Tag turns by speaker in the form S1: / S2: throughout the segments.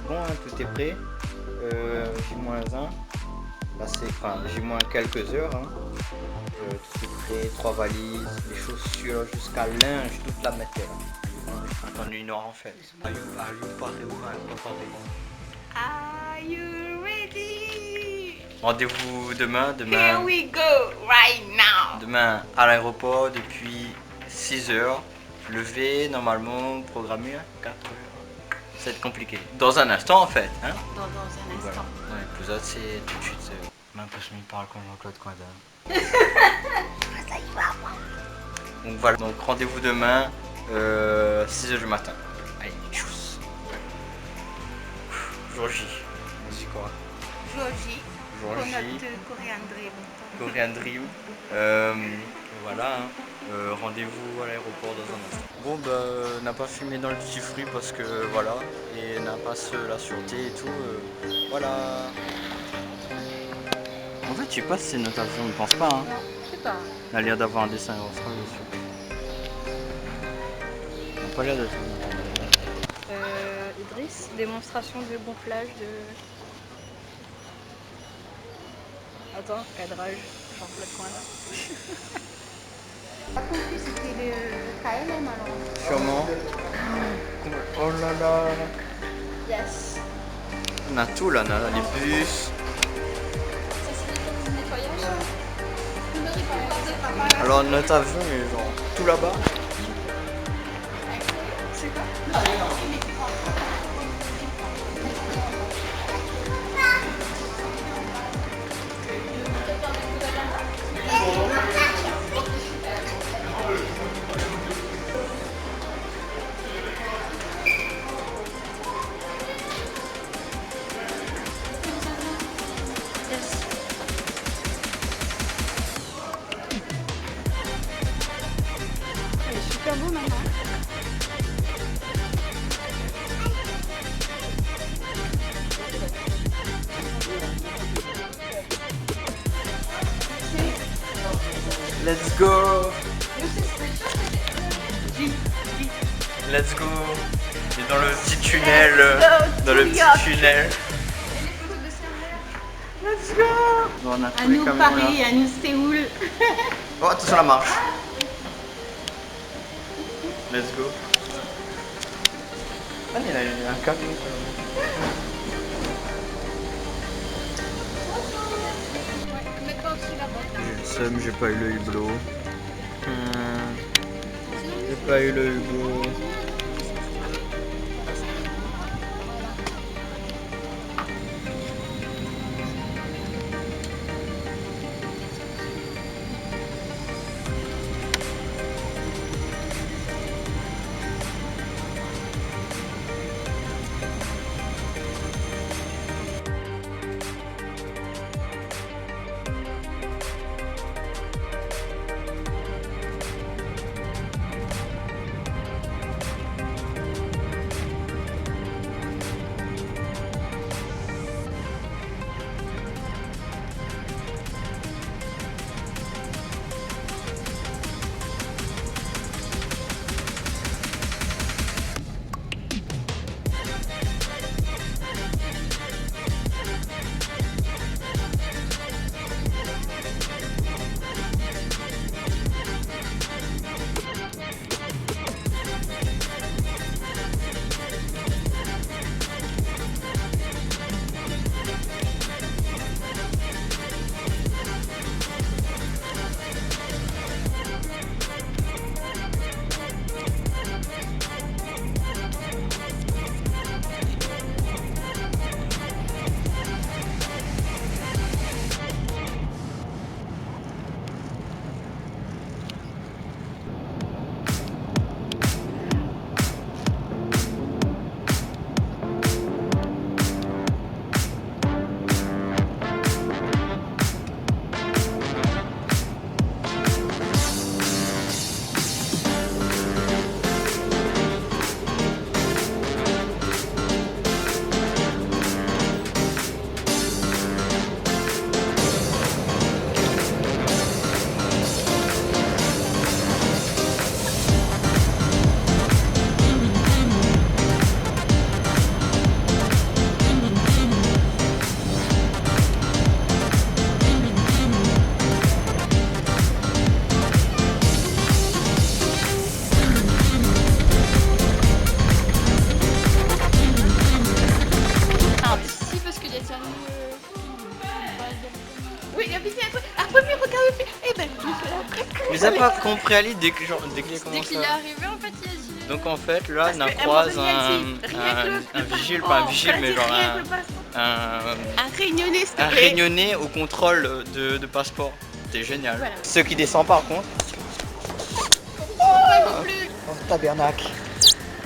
S1: bon, hein, tout est prêt. J-1. Là, c'est J- quelques heures. Hein. Tout est prêt, 3 valises, les chaussures jusqu'à linge, toute la matière. Attends, une heure en fait. Are you ready? Rendez-vous demain.
S2: Here we go, right now.
S1: Demain à l'aéroport depuis 6 heures. Levé, normalement, programmé à 4 heures. Ça va être compliqué. Dans un instant en fait. Hein?
S2: Dans un instant.
S1: Ouais, plus autres, c'est tout de suite. J'ai l'impression qu'il parle comme Jean-Claude Coindin.
S2: Ça y va, moi.
S1: Donc voilà, donc rendez-vous demain, 6 heures du matin. Allez, tchuss. Jour J. On dit quoi?
S2: Georgie.
S1: Jour
S2: Pour
S1: J.
S2: notre Korean Dream.
S1: Korean Dream. Voilà, hein. Rendez-vous à l'aéroport dans un instant. Bon, bah, n'a pas filmé dans le duty free parce que voilà, et n'a pas la sûreté et tout. Voilà. En fait, je sais pas si c'est notre avion, je pense pas. Hein.
S2: Non, je sais pas.
S1: Il a l'air d'avoir un dessin en France dessus. Il n'a pas l'air d'être.
S2: Idriss, démonstration de gonflage de... Attends, cadrage, Jean-Claude Coindin. Pas compris, c'était le KLM alors.
S1: Sûrement. Oh là là.
S2: Yes.
S1: On a tout là, on a les bus.
S2: Ça c'est le nettoyage.
S1: Alors notre avion est genre tout là-bas.
S2: C'est quoi? Il est super beau maintenant.
S1: Let's go. Let's go. Et dans le petit tunnel. Dans le petit tunnel. Let's go. Bon, on a
S2: À
S1: tous les
S2: nous
S1: camions
S2: Paris,
S1: là.
S2: à nous Séoul.
S1: Oh, attention la marche. Let's go. Ah, il y a un camion. J'ai le seum, j'ai pas eu le hublot. J'ai pas eu le hublot. j'ai pas compris Ali dès qu'il a
S2: Dès
S1: commencé.
S2: qu'il est arrivé, en fait, il a dit.
S1: Donc en fait là
S3: Parce
S1: on
S3: que
S1: croise
S3: elle
S1: un vigile, pas un vigile mais genre un
S3: réunionnais, s'il te
S1: un
S3: plaît.
S1: réunionnais au contrôle de passeport. C'était génial.
S2: Voilà.
S1: Ceux qui descendent par contre. Oh, tabernacle.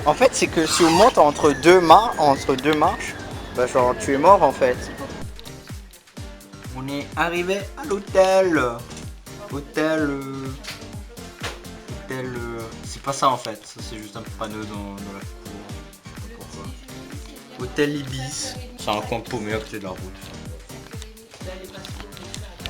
S1: En fait c'est que si on monte entre deux marches, bah genre tu es mort en fait. On est arrivé à l'hôtel. Hôtel. C'est pas ça en fait, ça c'est juste un panneau dans la cour. Je sais pas pourquoi. Hôtel Ibis. C'est un coin paumé à côté de la route.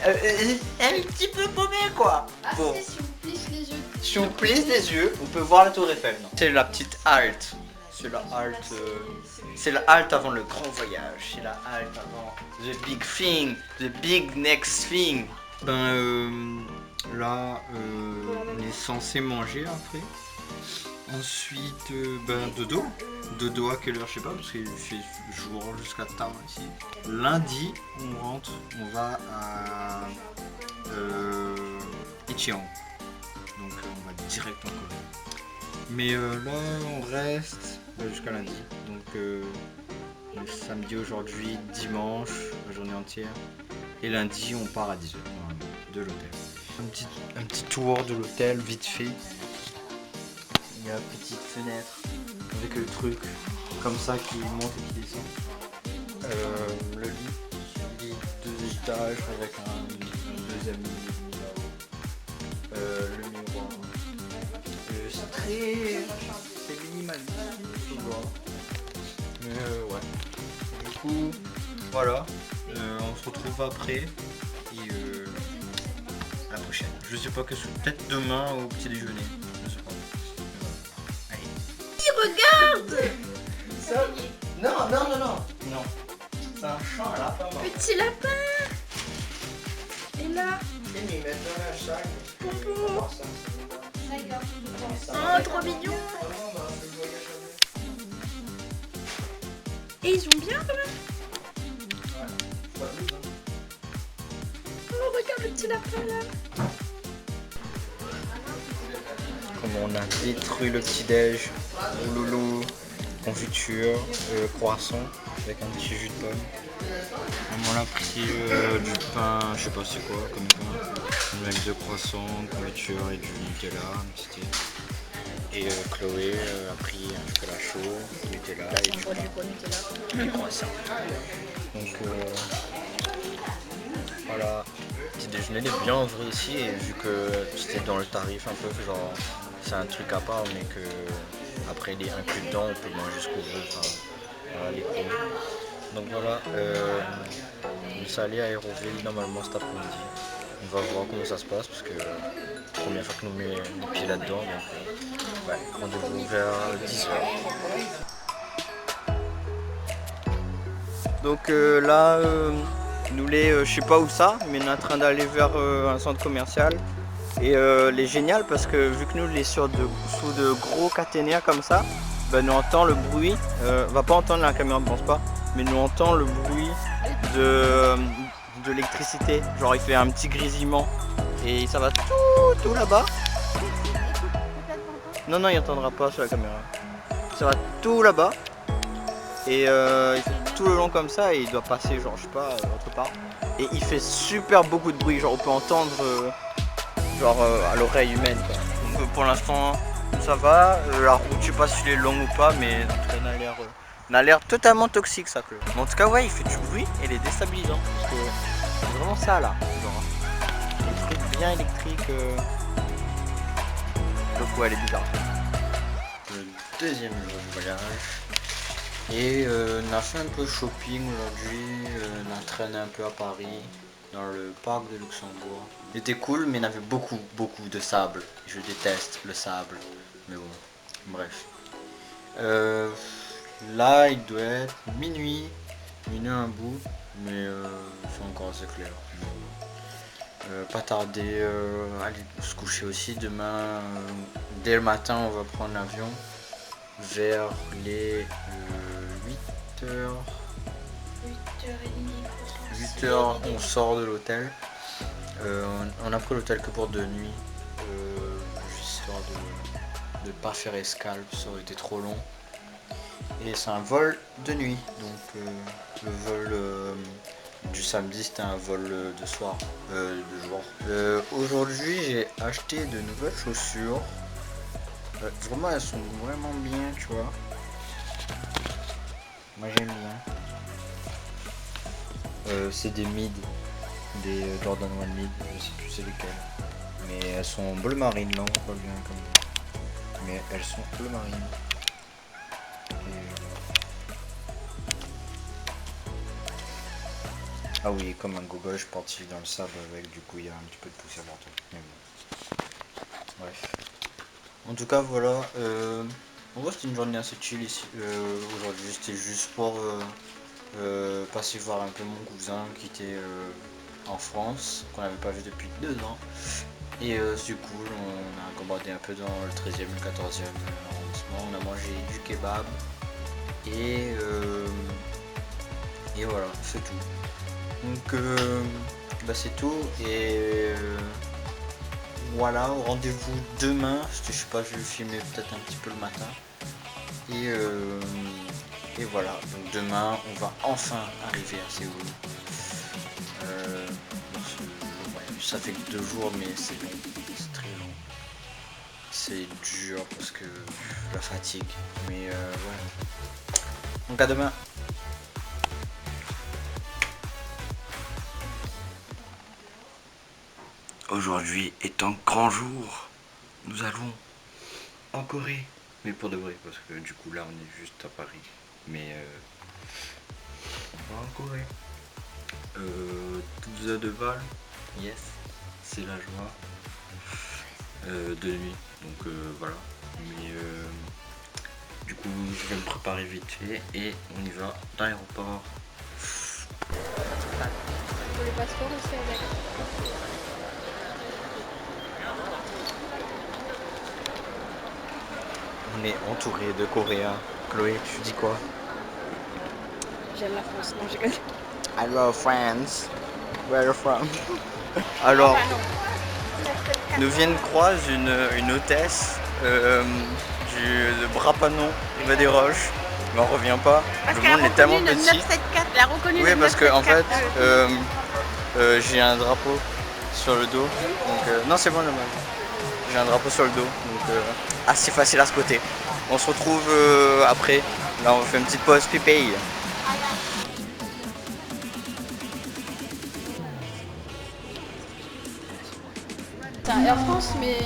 S1: Un petit peu paumé quoi.
S2: Ah,
S1: Bon.
S2: si on plisse les yeux.
S1: Si on plisse les yeux, on peut voir la tour Eiffel. C'est la petite halte. C'est la halte. C'est la halte avant le grand voyage. C'est la halte avant the big thing, the big next thing. Là, on est censé manger après. Ensuite, dodo. Dodo à quelle heure je sais pas parce qu'il fait jour jusqu'à tard ici. Lundi, on rentre, on va à Ichion. Donc on va direct en Corée. Mais là, on reste jusqu'à lundi. Donc samedi aujourd'hui, dimanche, la journée entière. Et lundi, on part à 10h de l'hôtel. Un petit tour de l'hôtel, vite fait. Il y a une petite fenêtre avec le truc comme ça qui monte et qui descend. Le lit 2 étages avec un deuxième lit. Le miroir. C'est minimaliste, tu vois. Mais ouais. Du coup, voilà. On se retrouve après et à la prochaine. Je sais pas que ce peut-être demain au petit déjeuner. Je sais pas. Allez.
S3: Regarde.
S1: Ça... Non. C'est un chat à lapin.
S3: Petit lapin. Et là.
S1: Mais maintenant un chat.
S3: Pompon.
S2: D'accord.
S3: Oh, trop mignon. Et ils ont bien quand même. Oh, regarde le petit lapin là.
S1: Comme on a détruit le petit déj, loulou, confiture, croissant avec un petit jus de pomme. On a pris du pain, je sais pas c'est quoi comme pain, avec 2 croissants, confiture et du Nutella, un petit thé. Et Chloé a pris un chocolat chaud, du Nutella et du croissant. Donc voilà, petit déjeuner est bien en vrai ici et vu que c'était dans le tarif un peu genre c'est un truc à part mais que après il est inclus dedans on peut manger jusqu'au bout, enfin voilà les cours. Donc voilà, on s'est allé à Aéroville normalement cet après-midi. On va voir comment ça se passe parce que c'est la première fois que nous mettons les pieds là-dedans donc ouais, rendez-vous vers 10h. Donc là nous les je sais pas où ça mais on est en train d'aller vers un centre commercial et les génial parce que vu que nous les sous de gros caténaires comme ça ben, nous entend le bruit on va pas entendre la caméra je pense pas mais nous entend le bruit de l'électricité genre il fait un petit grésillement et ça va tout là-bas. Non il entendra pas sur la caméra, ça va tout là-bas et il fait tout le long comme ça et il doit passer genre je sais pas autre part et il fait super beaucoup de bruit genre on peut entendre à l'oreille humaine quoi. Donc pour l'instant ça va, la route je sais pas si elle est longue ou pas mais en tout cas on a l'air totalement toxique ça que. Mais en tout cas ouais il fait du bruit et il est déstabilisant parce que c'est vraiment ça là genre des trucs bien électriques donc ouais elle est bizarre. Le deuxième jour de voyage. Et on a fait un peu shopping aujourd'hui, on a traîné un peu à Paris, dans le parc de Luxembourg. Il était cool mais il y avait beaucoup de sable. Je déteste le sable, mais bon, bref. Là il doit être minuit un bout, mais c'est encore assez clair. Pas tarder à aller se coucher aussi, demain, dès le matin on va prendre l'avion. Vers les 8h. 8h, on sort de l'hôtel. On a pris l'hôtel que pour 2 nuits. histoire de pas faire escale, ça aurait été trop long. Et c'est un vol de nuit, donc le vol du samedi c'était un vol de soir, de jour. Aujourd'hui j'ai acheté de nouvelles chaussures. Vraiment elles sont vraiment bien, tu vois. Moi j'aime bien. C'est des mid, des Jordan 1 mid, je sais plus c'est lesquelles. Mais elles sont bleu marine, là on voit bien comme ça. Mais elles sont bleu marine. Ah oui, comme un gogol, je suis parti dans le sable avec, du coup il y a un petit peu de poussière partout. Mais bon. Bref. En tout cas voilà, en gros c'était une journée assez chill ici. Aujourd'hui c'était juste pour passer voir un peu mon cousin qui était en France, qu'on n'avait pas vu depuis 2 ans. Et du coup on a commandé un peu dans le 13e et le 14e arrondissement, on a mangé du kebab et voilà, c'est tout. Donc bah c'est tout et voilà, rendez-vous demain, je sais pas, je vais filmer peut-être un petit peu le matin et voilà, donc demain on va enfin arriver à Séoul. Ça fait que 2 jours mais c'est long, c'est très long, c'est dur parce que la fatigue, mais ouais. Donc à demain. Aujourd'hui est un grand jour. Nous allons en Corée. Mais pour de vrai, parce que du coup là on est juste à Paris. Mais on va en Corée. 12 heures de vol. Yes. C'est la joie. De nuit. Donc voilà. Mais du coup je vais me préparer vite fait et on y va dans l'aéroport.
S2: Pour les passeports aussi avec.
S1: On est entouré de Coréens. Chloé, tu dis quoi?
S3: J'aime la France, non, je connais.
S1: I love France. Where are you from? Alors, nous vient de croiser une hôtesse de Brapanon, Riva des Roches. Mais on revient pas. Le monde est tellement petit.
S2: 974, elle a reconnu
S1: Oui,
S2: le
S1: parce que en fait,
S2: 974.
S1: j'ai un drapeau sur le dos. Donc, non, c'est bon, dommage. J'ai un drapeau sur le dos, donc assez facile à spotter. On se retrouve après. Là, on fait une petite pause pipi.
S2: C'est un Air France, mais.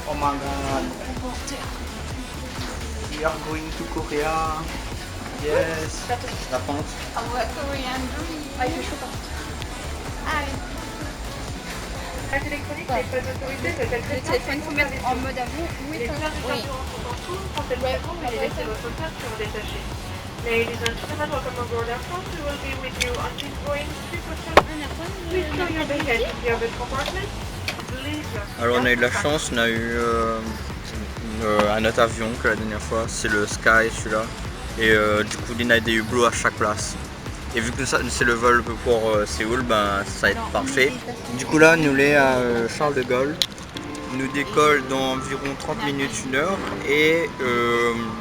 S1: Oh my god. We are going to Korea. Yes. La pente.
S2: Ah, il fait chaud partout. Ah oui.
S3: Électronique, les codes d'autorité, ça s'appelle
S2: Le téléphone, il faut mettre en mode avion. Oui,
S3: les plages de
S2: oui.
S3: carburant sont sous, quand elles sont mais laissez votre place pour détacher. Ladies and gentlemen, welcome on board Air France. We will be with you until Boeing 347. Please show your baggage in the other compartment. Leave your
S1: Alors on a eu de la chance, on a eu un autre avion que la dernière fois, c'est le Sky celui-là. Et du coup il y a des hublots à chaque place. Et vu que c'est le vol pour Séoul, ben ça va être parfait. Du coup là nous l'est à Charles de Gaulle. Nous décolle dans environ 30 minutes, 1 heure. Et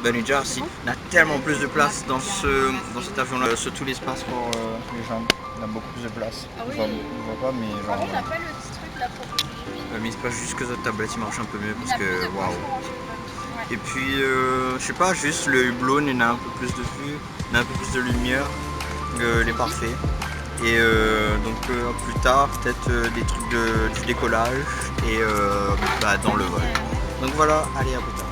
S1: ben déjà si, on a tellement plus de place dans cet avion là. Surtout l'espace pour les jambes. On a beaucoup plus de place.
S2: Ah oui.
S1: On voit pas mais genre.
S2: Par contre, on n'a pas le petit truc là pour bouger.
S1: Mais c'est pas juste que notre tablette il marche un peu mieux
S2: On
S1: parce
S2: a plus de
S1: que
S2: place
S1: waouh.
S2: pour ranger le truc.
S1: Et puis je sais pas, juste le hublot, on a un peu plus de vue, on a un peu plus de lumière, il est parfait. Et donc plus tard peut-être des trucs du décollage et dans le vol. Donc voilà, allez à plus tard.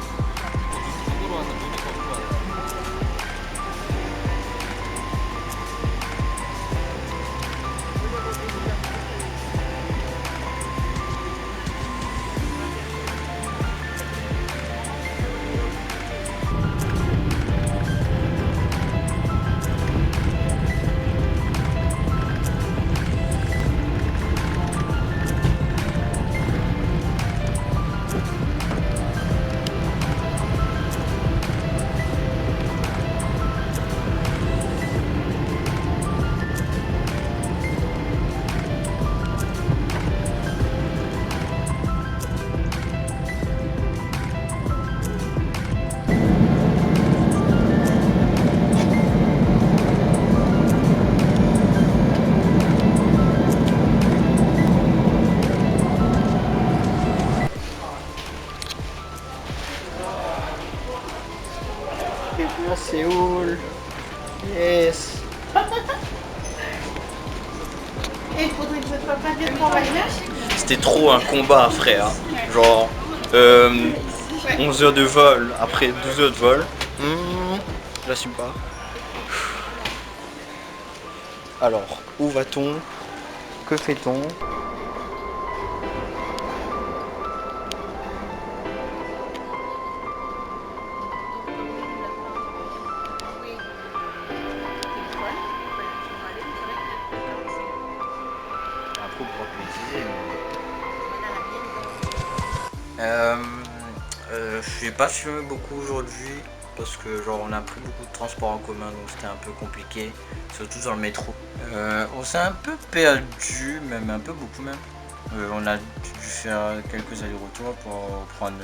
S1: à Séoul. Yes.
S2: Et il faudrait que je sois pas bien travailler.
S1: C'était trop un combat, frère. Genre, 11 heures de vol, après 12 heures de vol. J'assume pas. Alors, où va-t-on? Que fait-on? J'ai pas filmé beaucoup aujourd'hui parce que genre on a pris beaucoup de transports en commun, donc c'était un peu compliqué, surtout dans le métro. On s'est un peu perdu, même un peu beaucoup même. On a dû faire quelques allers-retours pour prendre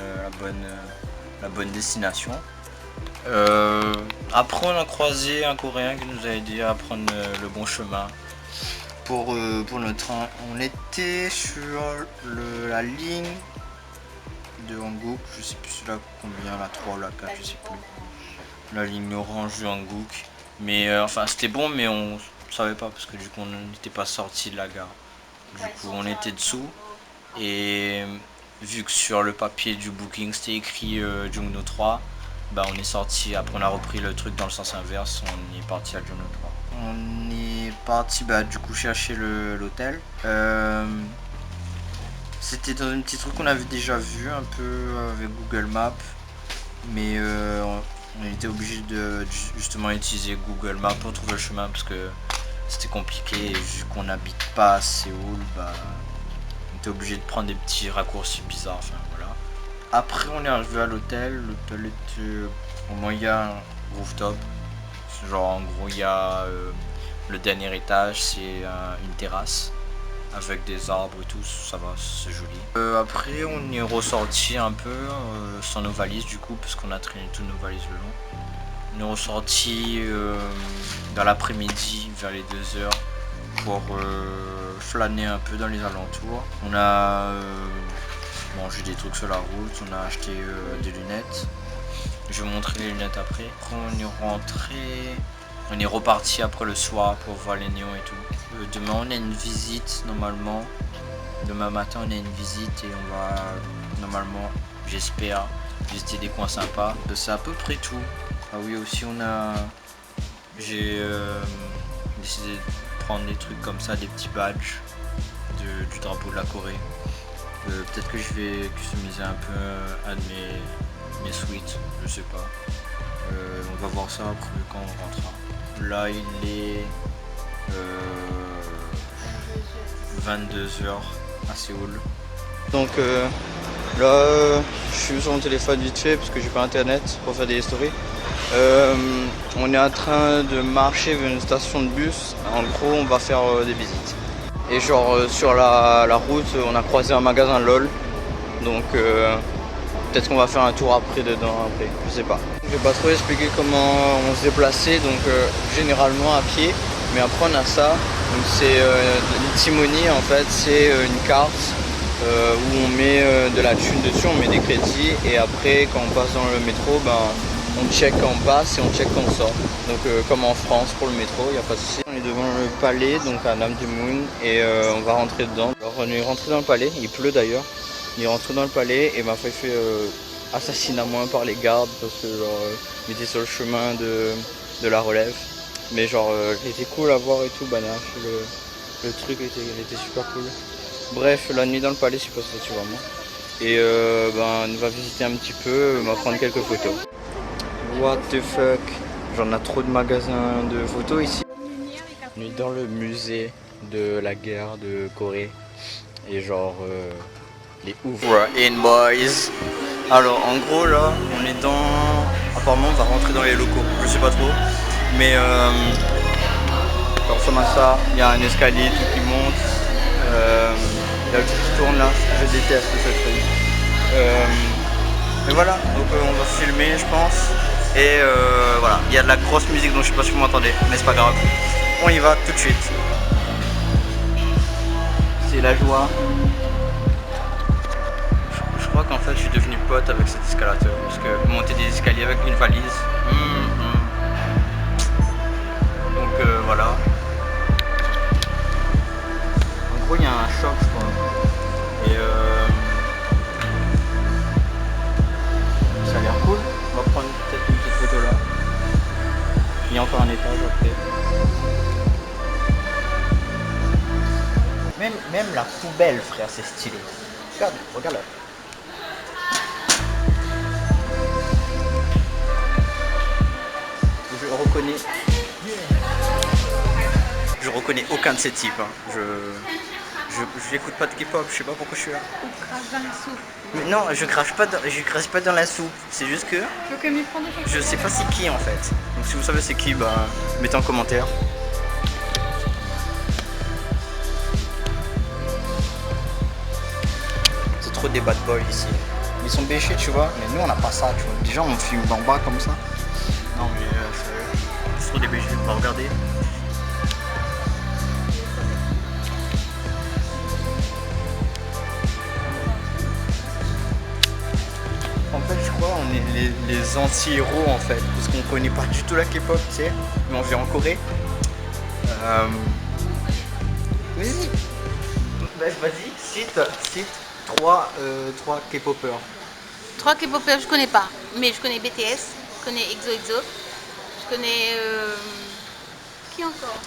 S1: la bonne destination. Après on a croisé un Coréen qui nous a aidé à prendre le bon chemin pour notre train. On était sur la ligne de Hankook, je sais plus là combien, la 3 ou la 4, je sais plus. La ligne orange de Hankook. Mais enfin c'était bon, mais on savait pas parce que du coup on n'était pas sorti de la gare. Du coup on était dessous et vu que sur le papier du booking c'était écrit Jungno 3, bah on est sorti, après on a repris le truc dans le sens inverse, on est parti à Jungno 3. On est parti bah du coup chercher l'hôtel. C'était dans un petit truc qu'on avait déjà vu un peu avec Google Maps, mais on était obligé de justement utiliser Google Maps pour trouver le chemin parce que c'était compliqué et vu qu'on n'habite pas à Séoul, bah, on était obligé de prendre des petits raccourcis bizarres, enfin voilà. Après on est arrivé à l'hôtel, l'hôtel était au moins il y a un rooftop, genre en gros il y a le dernier étage, c'est une terrasse avec des arbres et tout, ça va, c'est joli. Après on est ressorti un peu sans nos valises du coup parce qu'on a traîné toutes nos valises le long. On est ressorti dans l'après-midi vers les 2h pour flâner un peu dans les alentours. On a mangé des trucs sur la route, on a acheté des lunettes. Je vais vous montrer les lunettes après. Après on est rentré. On est reparti après le soir pour voir les néons et tout. Demain on a une visite normalement. Demain matin on a une visite et on va normalement, j'espère, visiter des coins sympas. C'est à peu près tout. Ah oui aussi j'ai décidé de prendre des trucs comme ça, des petits badges du drapeau de la Corée. Peut-être que je vais customiser un peu un de mes suites, je sais pas. On va voir ça après quand on rentrera. Là il est 22h à Séoul. Donc là je suis sur mon téléphone vite fait parce que j'ai pas internet pour faire des stories. On est en train de marcher vers une station de bus. En gros on va faire des visites. Et genre sur la route on a croisé un magasin LOL. Donc peut-être qu'on va faire un tour après dedans après, je sais pas. Je vais pas trop expliquer comment on se déplaçait, donc généralement à pied, mais après on a ça, donc c'est une timonie en fait, c'est une carte où on met de la thune dessus, on met des crédits et après quand on passe dans le métro, ben, on check quand on passe et on check quand on sort. Donc comme en France pour le métro, il n'y a pas de souci. On est devant le palais, donc à Namdaemun et on va rentrer dedans. Alors on est rentré dans le palais, il pleut d'ailleurs. Il est rentré dans le palais et m'a fait assassiner à moi par les gardes parce que genre il était sur le chemin de la relève. Mais genre il était cool à voir et tout, Banache, le truc était super cool. Bref, la nuit dans le palais c'est pas ça vraiment. Et ben on va visiter un petit peu, on va prendre quelques photos. What the fuck, j'en ai trop de magasins de photos ici. On est dans le musée de la guerre de Corée et genre les ouf. We're in boys. Alors en gros là on est dans, apparemment on va rentrer dans les locaux, je sais pas trop, mais ça ressemble à ça. Il y a un escalier tout qui monte, il y a le truc qui tourne là, je déteste ce truc. Et voilà, donc on va filmer je pense, et voilà, il y a de la grosse musique donc je sais pas si vous m'entendez, mais c'est pas grave, on y va tout de suite. C'est la joie. Je crois qu'en fait je suis devenu pote avec cet escalateur parce que monter monter des escaliers avec une valise. Donc voilà. En gros, il y a un shop, je crois. Et ça a l'air cool. On va prendre peut-être une petite photo là. Il y a encore un étage après. Même la poubelle, frère, c'est stylé. Regarde, regarde là. Je reconnais aucun de ces types. Hein. Je n'écoute pas de K-pop, je sais pas pourquoi je suis là.
S2: Ou crache dans la soupe.
S1: Mais non, je crache pas dans la soupe. C'est juste que
S2: Tu veux que m'y prendre des choses?
S1: je sais pas c'est qui en fait. Donc si vous savez c'est qui, bah mettez en commentaire. C'est trop des bad boys ici. Ils sont bêchés, tu vois, mais nous on n'a pas ça, tu vois. Déjà on filme d'en bas comme ça. Non mais c'est trop des bêchés, on va regarder. En fait, je crois on est les anti-héros en fait, parce qu'on connaît pas du tout la K-pop, tu sais, mais on vit en Corée. Vas-y, cite 3 K-popers.
S2: 3 K-popers, je connais pas. Mais je connais BTS, je connais EXO, je connais. Qui encore?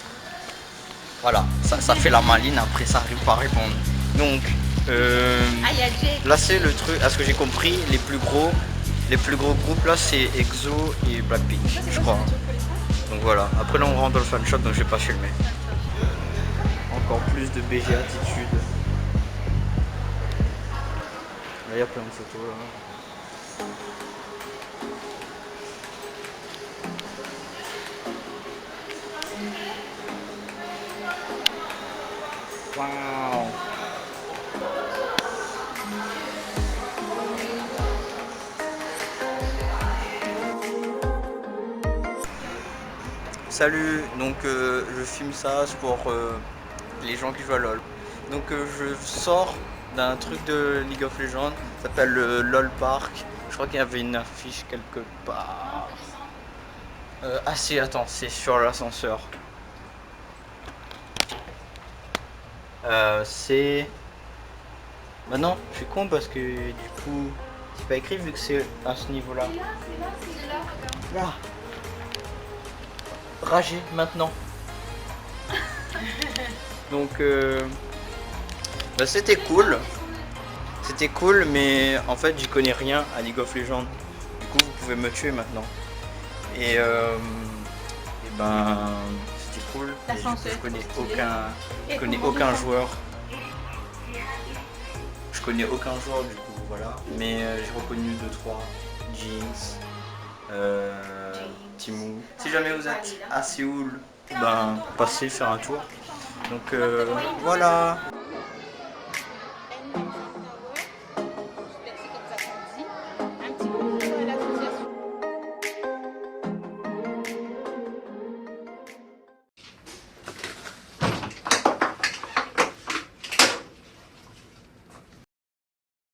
S1: Voilà, ça fait la maline, après ça arrive pas à répondre. Donc,
S2: Ah, il y a Jake.
S1: là c'est le truc, à ce que j'ai compris, les plus gros groupes là c'est EXO et Blackpink, je crois. Donc voilà, après là on rentre dans le fan shop donc je vais pas filmer. Encore plus de BG attitude. Là il y a plein de photos là. Waouh. Salut, donc je filme ça c'est pour les gens qui jouent à LoL. Donc je sors d'un truc de League of Legends, ça s'appelle le LoL Park. Je crois qu'il y avait une affiche quelque part. Ah si, attends, c'est sur l'ascenseur. C'est... Bah non, je suis con parce que du coup, c'est pas écrit vu que c'est à ce niveau-là. Là. Rager maintenant. Donc bah, c'était cool, mais en fait j'y connais rien à League of Legends. Du coup vous pouvez me tuer maintenant. Et ben c'était cool. Et du coup, je connais aucun joueur. Je connais aucun joueur du coup voilà. Mais j'ai reconnu 2-3 Jinx. Timou. Si jamais vous êtes à Séoul, ben passez faire un tour. Donc voilà.